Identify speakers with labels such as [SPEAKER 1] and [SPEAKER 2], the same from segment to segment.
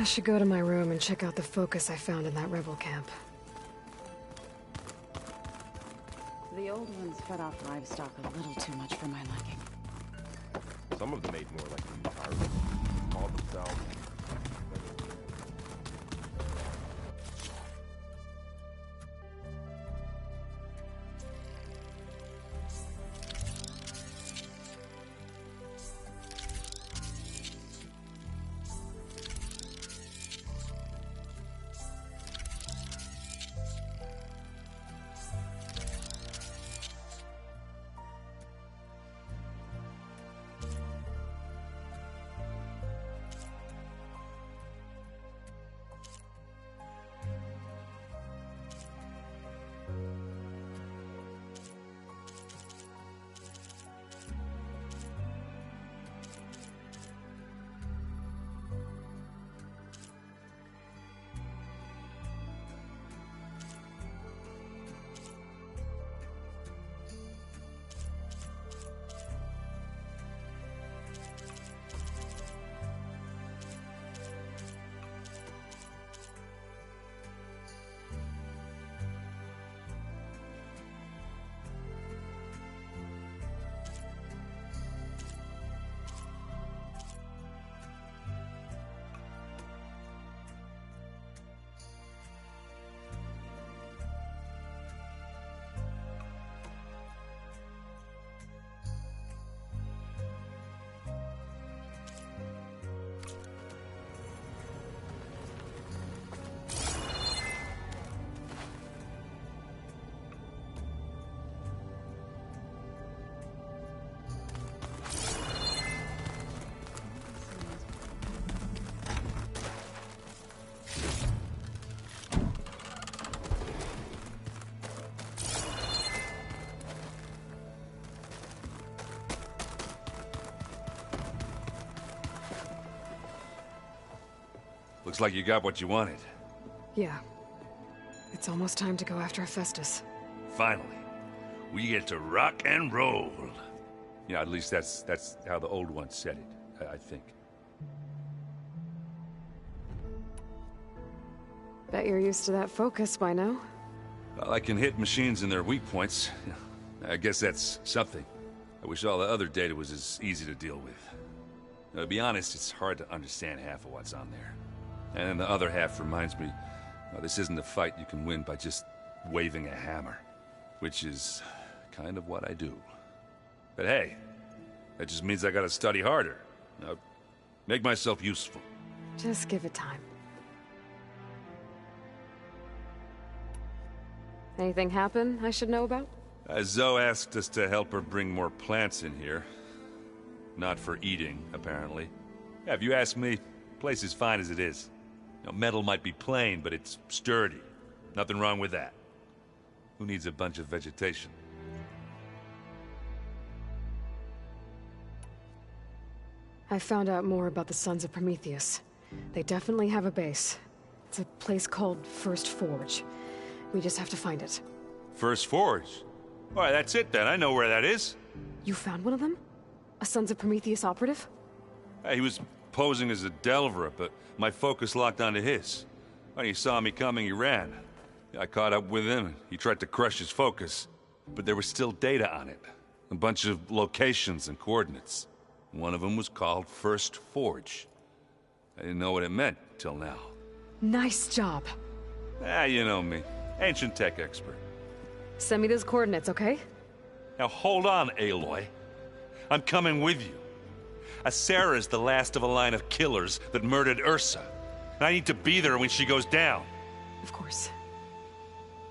[SPEAKER 1] I should go to my room and check out the focus I found in that rebel camp.
[SPEAKER 2] The old ones fed off livestock a little too much for my liking.
[SPEAKER 3] Some of them ate more like the pirates, called themselves.
[SPEAKER 4] Looks like you got what you wanted.
[SPEAKER 1] Yeah. It's almost time to go after Hephaestus.
[SPEAKER 4] Finally. We get to rock and roll. Yeah, at least that's how the old ones said it, I think.
[SPEAKER 1] Bet you're used to that focus by now.
[SPEAKER 4] Well, I can hit machines in their weak points. I guess that's something. I wish all the other data was as easy to deal with. To be honest, it's hard to understand half of what's on there. And the other half reminds me, well, this isn't a fight you can win by just waving a hammer. Which is kind of what I do. But hey, that just means I gotta study harder. Make myself useful.
[SPEAKER 1] Just give it time. Anything happen I should know about?
[SPEAKER 4] Zoe asked us to help her bring more plants in here. Not for eating, apparently. Yeah, if you ask me, the place is fine as it is. Metal might be plain, but it's sturdy. Nothing wrong with that. Who needs a bunch of vegetation?
[SPEAKER 1] I found out more about the Sons of Prometheus. They definitely have a base. It's a place called First Forge. We just have to find it.
[SPEAKER 4] First Forge? Alright, that's it then. I know where that is.
[SPEAKER 1] You found one of them? A Sons of Prometheus operative?
[SPEAKER 4] He was posing as a Delver, but my focus locked onto his. When he saw me coming, he ran. I caught up with him, and he tried to crush his focus. But there was still data on it. A bunch of locations and coordinates. One of them was called First Forge. I didn't know what it meant till now.
[SPEAKER 1] Nice job.
[SPEAKER 4] You know me. Ancient tech expert.
[SPEAKER 1] Send me those coordinates, okay?
[SPEAKER 4] Now hold on, Aloy. I'm coming with you. Asera is the last of a line of killers that murdered Ursa. And I need to be there when she goes down.
[SPEAKER 1] Of course.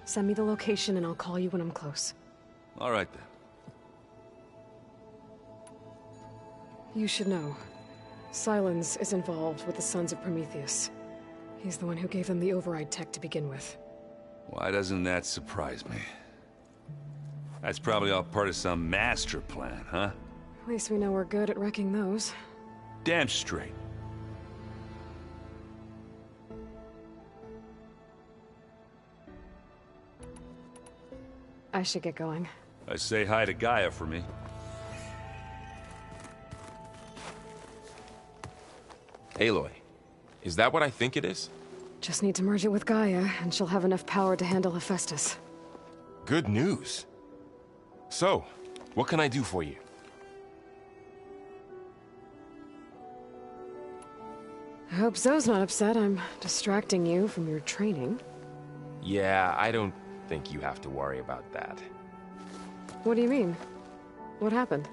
[SPEAKER 1] Send me the location and I'll call you when I'm close.
[SPEAKER 4] All right then.
[SPEAKER 1] You should know. Sylens is involved with the Sons of Prometheus. He's the one who gave them the override tech to begin with.
[SPEAKER 4] Why doesn't that surprise me? That's probably all part of some master plan, huh?
[SPEAKER 1] At least we know we're good at wrecking those.
[SPEAKER 4] Damn straight.
[SPEAKER 1] I should get going.
[SPEAKER 4] Say hi to Gaia for me.
[SPEAKER 5] Aloy, Is that what I think it is?
[SPEAKER 1] Just need to merge it with Gaia, and she'll have enough power to handle Hephaestus.
[SPEAKER 5] Good news. So, what can I do for you?
[SPEAKER 1] I hope Zoe's not upset I'm distracting you from your training.
[SPEAKER 5] Yeah, I don't think you have to worry about that.
[SPEAKER 1] What do you mean? What happened?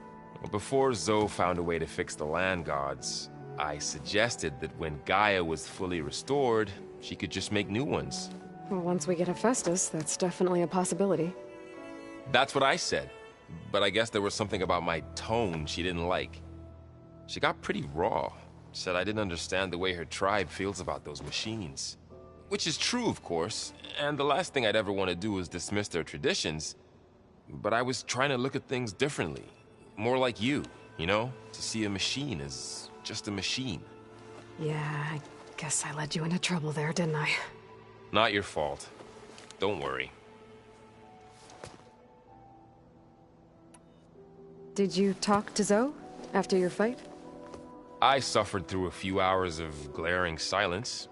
[SPEAKER 5] Before Zoe found a way to fix the land gods, I suggested that when Gaia was fully restored, she could just make new ones.
[SPEAKER 1] Well, once we get Hephaestus, that's definitely a possibility.
[SPEAKER 5] That's what I said, but I guess there was something about my tone she didn't like. She got pretty raw, said I didn't understand the way her tribe feels about those machines. Which is true, of course, and the last thing I'd ever want to do is dismiss their traditions. But I was trying to look at things differently. More like you know? To see a machine as just a machine.
[SPEAKER 1] Yeah, I guess I led you into trouble there, didn't I?
[SPEAKER 5] Not your fault. Don't worry.
[SPEAKER 1] Did you talk to Zoe after your fight?
[SPEAKER 5] I suffered through a few hours of glaring silence.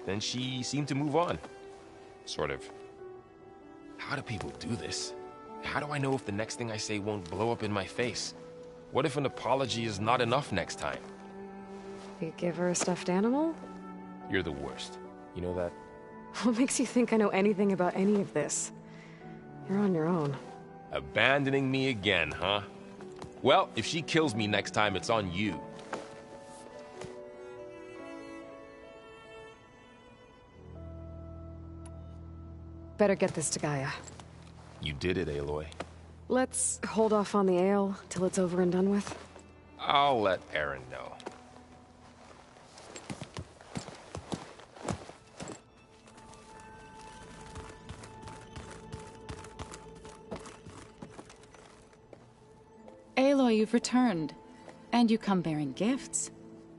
[SPEAKER 5] Then she seemed to move on. Sort of. How do people do this? How do I know if the next thing I say won't blow up in my face? What if an apology is not enough next time?
[SPEAKER 1] You give her a stuffed animal?
[SPEAKER 5] You're the worst. You know that?
[SPEAKER 1] What makes you think I know anything about any of this? You're on your own.
[SPEAKER 5] Abandoning me again, huh? Well, if she kills me next time, it's on you.
[SPEAKER 1] Better get this to Gaia.
[SPEAKER 5] You did it, Aloy.
[SPEAKER 1] Let's hold off on the ale till it's over and done with.
[SPEAKER 5] I'll let Aaron know.
[SPEAKER 2] Aloy, you've returned. And you come bearing gifts.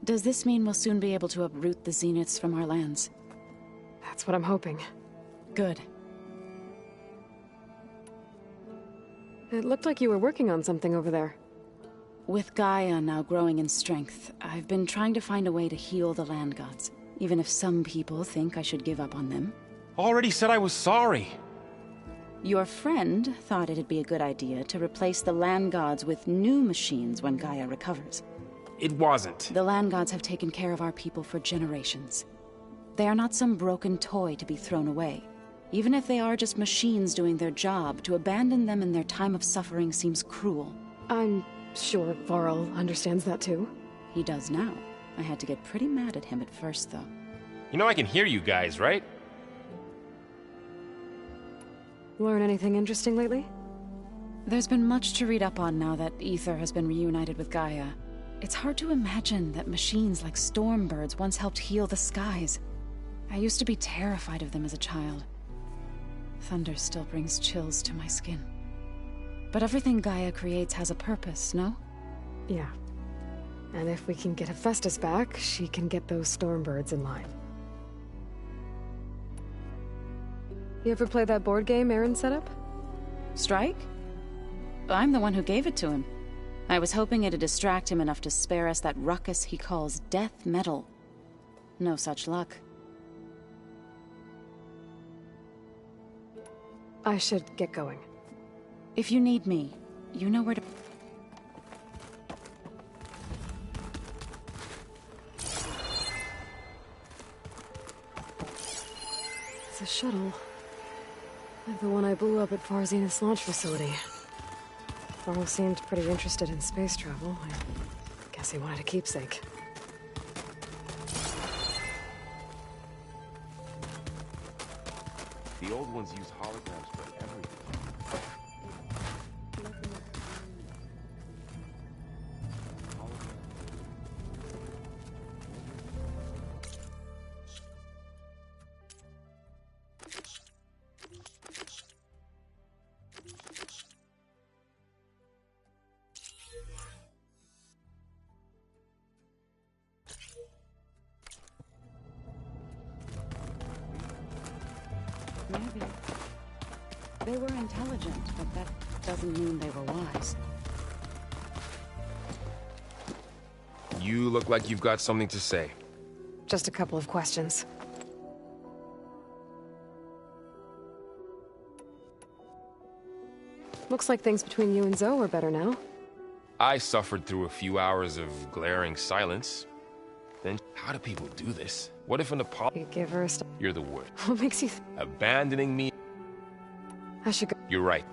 [SPEAKER 2] Does this mean we'll soon be able to uproot the Zeniths from our lands?
[SPEAKER 1] That's what I'm hoping.
[SPEAKER 2] Good.
[SPEAKER 1] It looked like you were working on something over there.
[SPEAKER 2] With Gaia now growing in strength, I've been trying to find a way to heal the land gods, even if some people think I should give up on them.
[SPEAKER 5] Already said I was sorry.
[SPEAKER 2] Your friend thought it'd be a good idea to replace the land gods with new machines when Gaia recovers.
[SPEAKER 5] It wasn't.
[SPEAKER 2] The land gods have taken care of our people for generations. They are not some broken toy to be thrown away. Even if they are just machines doing their job, to abandon them in their time of suffering seems cruel.
[SPEAKER 1] I'm sure Varl understands that too.
[SPEAKER 2] He does now. I had to get pretty mad at him at first, though.
[SPEAKER 5] You know I can hear you guys, right?
[SPEAKER 1] Learn anything interesting lately?
[SPEAKER 2] There's been much to read up on now that Aether has been reunited with Gaia. It's hard to imagine that machines like Stormbirds once helped heal the skies. I used to be terrified of them as a child. Thunder still brings chills to my skin. But everything Gaia creates has a purpose, no?
[SPEAKER 1] Yeah. And if we can get Hephaestus back, she can get those Stormbirds in line. You ever play that board game Aaron set up?
[SPEAKER 2] Strike? I'm the one who gave it to him. I was hoping it'd distract him enough to spare us that ruckus he calls death metal. No such luck.
[SPEAKER 1] I should get going.
[SPEAKER 2] If you need me, you know where to...
[SPEAKER 1] It's a shuttle. Like the one I blew up at Far Zenith's launch facility. Varl seemed pretty interested in space travel. I guess he wanted a keepsake.
[SPEAKER 5] The old ones use holograms for everything.
[SPEAKER 2] Maybe. They were intelligent, but that doesn't mean they were wise.
[SPEAKER 5] You look like you've got something to say.
[SPEAKER 1] Just a couple of questions. Looks like things between you and Zoe are better now.
[SPEAKER 5] I suffered through a few hours of glaring silence. Then, how do people do this? What if an apology?
[SPEAKER 1] You give her a
[SPEAKER 5] You're the word.
[SPEAKER 1] What makes you
[SPEAKER 5] Abandoning me?
[SPEAKER 1] I should go.
[SPEAKER 5] You're right.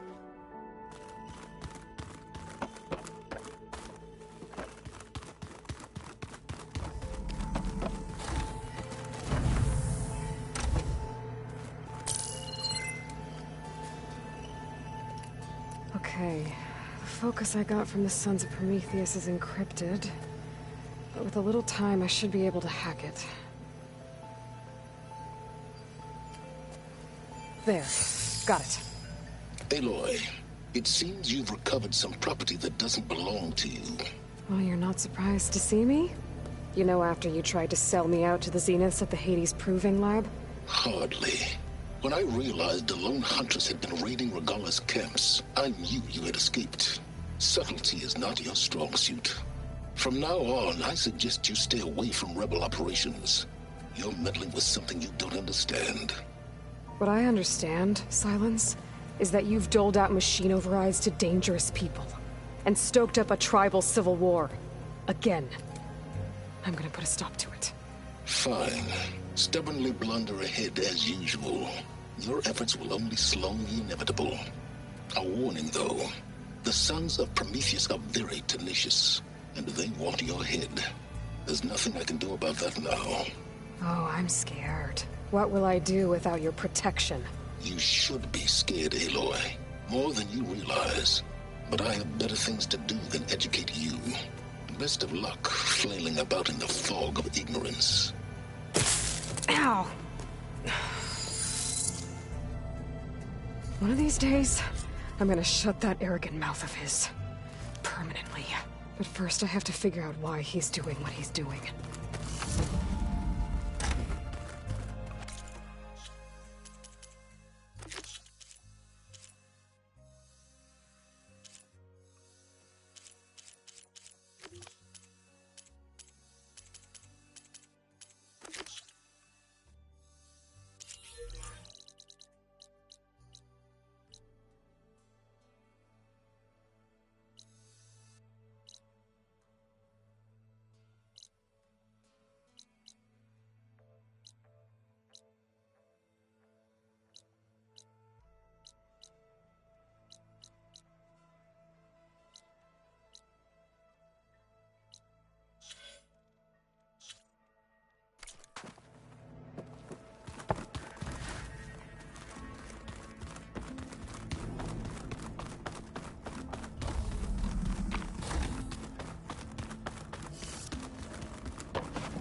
[SPEAKER 1] Okay. The focus I got from the Sons of Prometheus is encrypted. But with a little time, I should be able to hack it. There. Got it.
[SPEAKER 6] Aloy, it seems you've recovered some property that doesn't belong to you.
[SPEAKER 1] Well, you're not surprised to see me? You know, after you tried to sell me out to the Zeniths at the Hades Proving Lab?
[SPEAKER 6] Hardly. When I realized the lone hunters had been raiding Regalla's camps, I knew you had escaped. Subtlety is not your strong suit. From now on, I suggest you stay away from rebel operations. You're meddling with something you don't understand.
[SPEAKER 1] What I understand, Silence, is that you've doled out machine overrides to dangerous people, and stoked up a tribal civil war. Again. I'm gonna put a stop to it.
[SPEAKER 6] Fine. Stubbornly blunder ahead as usual. Your efforts will only slow the inevitable. A warning, though. The Sons of Prometheus are very tenacious, and they want your head. There's nothing I can do about that now.
[SPEAKER 1] Oh, I'm scared. What will I do without your protection?
[SPEAKER 6] You should be scared, Aloy. More than you realize. But I have better things to do than educate you. Best of luck flailing about in the fog of ignorance.
[SPEAKER 1] Ow! One of these days, I'm gonna shut that arrogant mouth of his. Permanently. But first I have to figure out why he's doing what he's doing.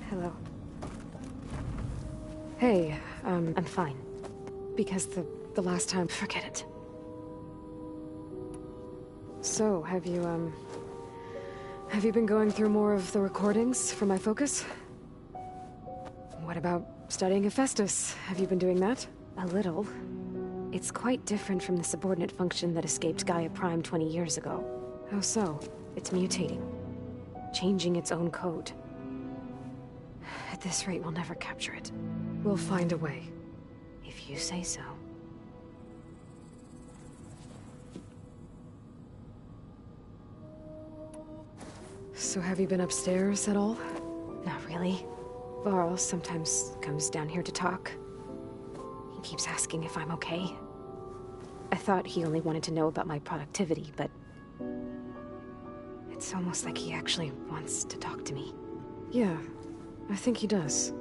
[SPEAKER 1] Hello. Hey,
[SPEAKER 7] I'm fine.
[SPEAKER 1] because the last time...
[SPEAKER 7] Forget it.
[SPEAKER 1] So, have you been going through more of the recordings for my focus? What about studying Hephaestus? Have you been doing that?
[SPEAKER 7] A little. It's quite different from the subordinate function that escaped Gaia Prime 20 years ago.
[SPEAKER 1] How so?
[SPEAKER 7] It's mutating. Changing its own code. At this rate, we'll never capture it.
[SPEAKER 1] We'll find a way.
[SPEAKER 7] If you say so.
[SPEAKER 1] So have you been upstairs at all?
[SPEAKER 7] Not really. Varl sometimes comes down here to talk. He keeps asking if I'm okay. I thought he only wanted to know about my productivity, but... it's almost like he actually wants to talk to me.
[SPEAKER 1] Yeah, I think he does.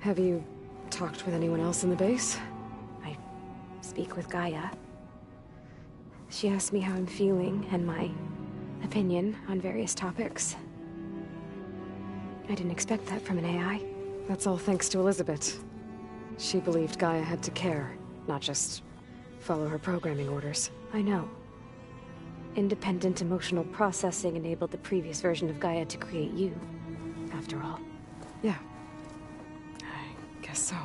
[SPEAKER 1] Have you talked with anyone else in the base?
[SPEAKER 7] I speak with Gaia. She asked me how I'm feeling and my opinion on various topics. I didn't expect that from an AI.
[SPEAKER 1] That's all thanks to Elizabeth. She believed Gaia had to care, not just follow her programming orders.
[SPEAKER 7] I know. Independent emotional processing enabled the previous version of Gaia to create you. after all.
[SPEAKER 1] Yeah. I guess so.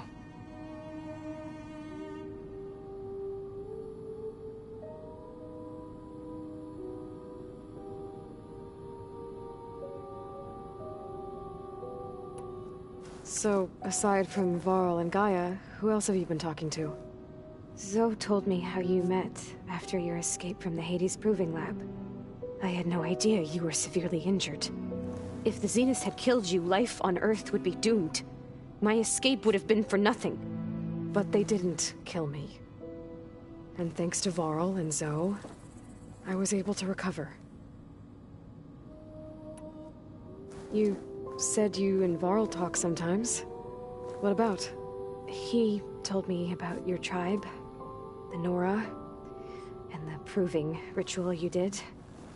[SPEAKER 1] So, aside from Varl and Gaia, who else have you been talking to?
[SPEAKER 7] Zoe told me how you met after your escape from the Hades Proving Lab. I had no idea you were severely injured. If the Zeniths had killed you, life on Earth would be doomed. My escape would have been for nothing.
[SPEAKER 1] But they didn't kill me. And thanks to Varl and Zoe, I was able to recover. You said you and Varl talk sometimes. What about?
[SPEAKER 7] He told me about your tribe, the Nora, and the proving ritual you did.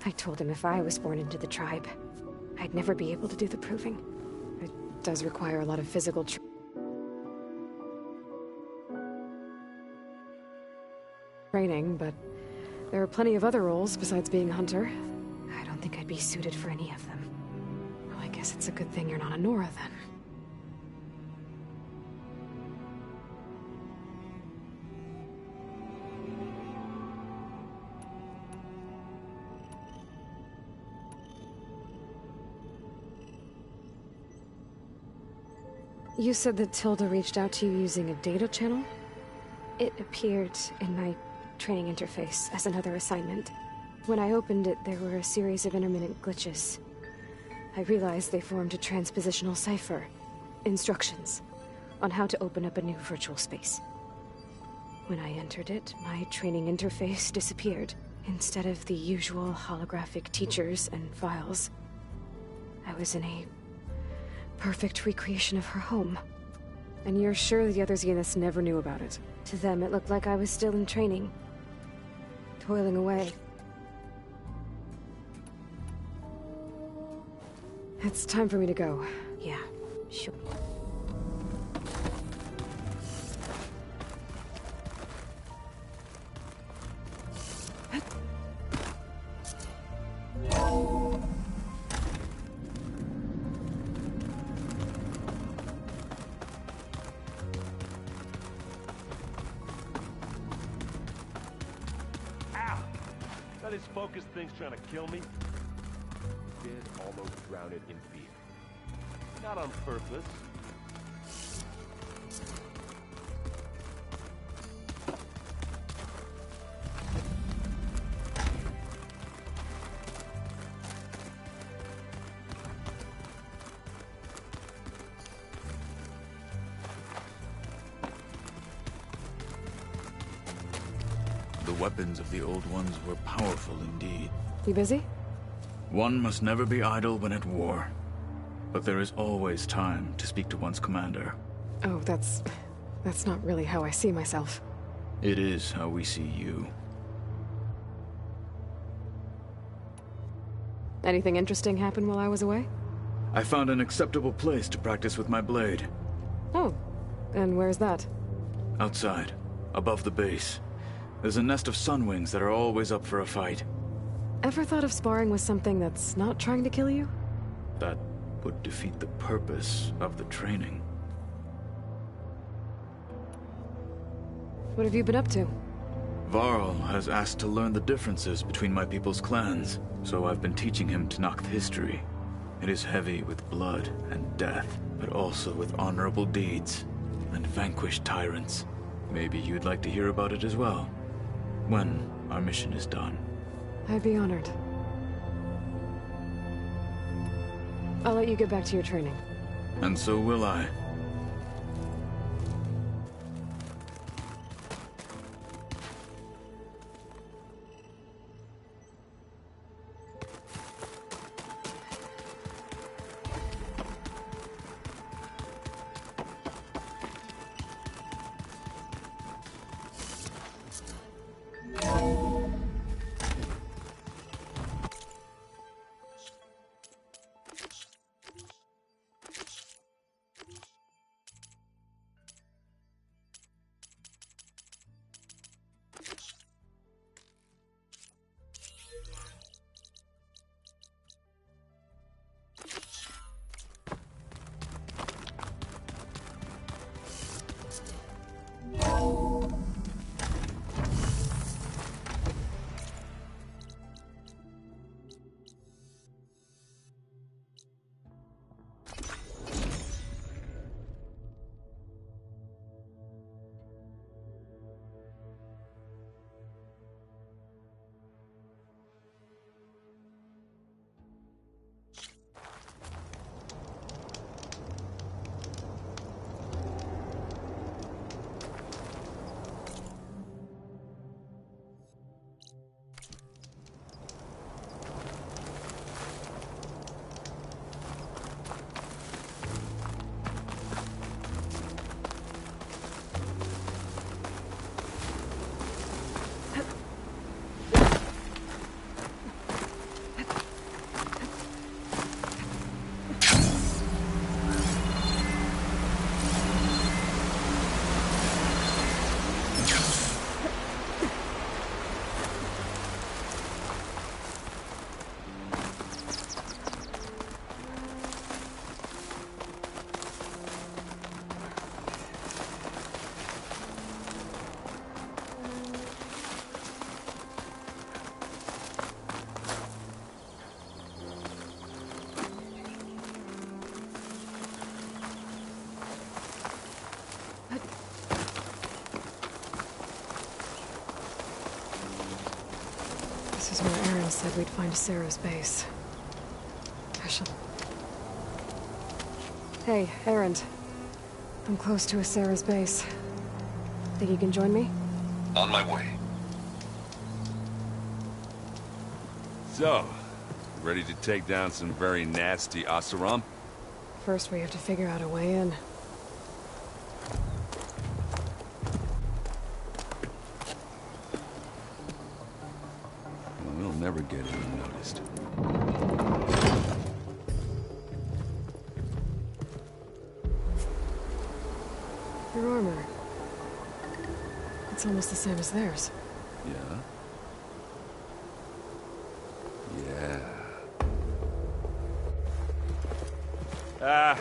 [SPEAKER 7] I told him if I was born into the tribe, I'd never be able to do the proving.
[SPEAKER 1] It does require a lot of physical training, but there are plenty of other roles besides being a hunter.
[SPEAKER 7] I don't think I'd be suited for any of them.
[SPEAKER 1] Well, I guess it's a good thing you're not a Nora, then. You said that Tilda reached out to you using a data channel?
[SPEAKER 7] It appeared in my training interface as another assignment. When I opened it, there were a series of intermittent glitches. I realized they formed a transpositional cipher. Instructions on how to open up a new virtual space. When I entered it, my training interface disappeared. Instead of the usual holographic teachers and files, I was in a perfect recreation of her home.
[SPEAKER 1] And you're sure the other Zeniths never knew about it?
[SPEAKER 7] To them, it looked like I was still in training. Toiling away.
[SPEAKER 1] It's time for me to go.
[SPEAKER 7] Yeah, sure.
[SPEAKER 3] This focus thing's trying to kill me. Did almost drown it in fear. Not on purpose.
[SPEAKER 8] The weapons of the Old Ones were powerful indeed.
[SPEAKER 1] You busy?
[SPEAKER 8] One must never be idle when at war. But there is always time to speak to one's commander.
[SPEAKER 1] Oh, that's not really how I see myself.
[SPEAKER 8] It is how we see you.
[SPEAKER 1] Anything interesting happen while I was away?
[SPEAKER 8] I found an acceptable place to practice with my blade.
[SPEAKER 1] Oh, and where's that?
[SPEAKER 8] Outside, above the base. There's a nest of sunwings that are always up for a fight.
[SPEAKER 1] Ever thought of sparring with something that's not trying to kill you?
[SPEAKER 8] That would defeat the purpose of the training.
[SPEAKER 1] What have you been up to?
[SPEAKER 8] Varl has asked to learn the differences between my people's clans, so I've been teaching him Tenakth history. It is heavy with blood and death, but also with honorable deeds and vanquished tyrants. Maybe you'd like to hear about it as well, when our mission is done.
[SPEAKER 1] I'd be honored. I'll let you get back to your training.
[SPEAKER 8] And so will I.
[SPEAKER 1] This is where Aaron said we'd find Sarah's base. I shall... Hey, Aaron. I'm close to Sarah's base. Think you can join me?
[SPEAKER 9] On my way.
[SPEAKER 4] So, ready to take down some very nasty Oseram?
[SPEAKER 1] First, we have to figure out a way in.
[SPEAKER 4] Well, we'll never get even noticed.
[SPEAKER 1] Your armor. It's almost the same as theirs.
[SPEAKER 4] Yeah? Yeah.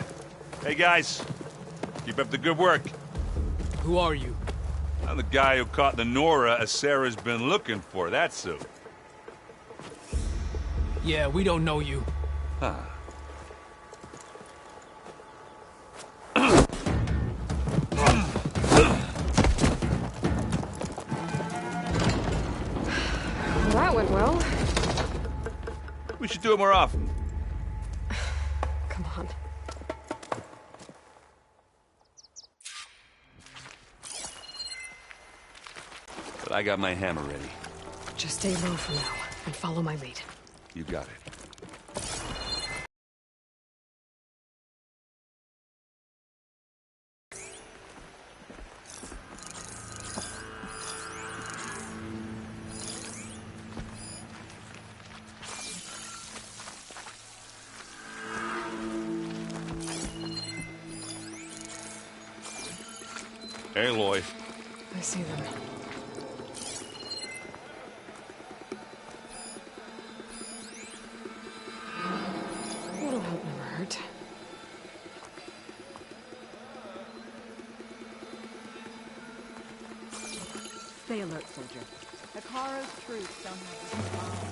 [SPEAKER 4] Hey guys. Keep up the good work.
[SPEAKER 10] Who are you?
[SPEAKER 4] I'm the guy who caught the Nora Sarah's been looking for, that's who.
[SPEAKER 10] Yeah, we don't know you.
[SPEAKER 4] Huh.
[SPEAKER 1] That went well.
[SPEAKER 4] We should do it more often.
[SPEAKER 1] Come on.
[SPEAKER 4] But I got my hammer ready.
[SPEAKER 1] Just stay low for now, and follow my lead.
[SPEAKER 4] You got it. Hey, Aloy.
[SPEAKER 1] I see them. Little help never hurt.
[SPEAKER 11] Stay alert, soldier. Hikaru's troops don't have the response.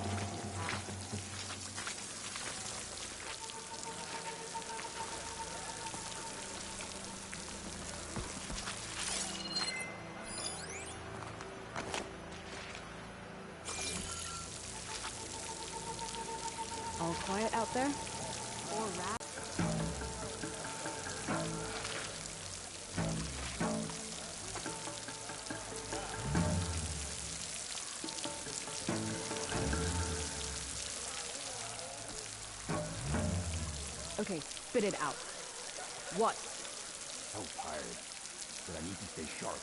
[SPEAKER 11] All quiet out there? Or rat? Okay, spit it out. What?
[SPEAKER 9] So tired, but I need to stay sharp.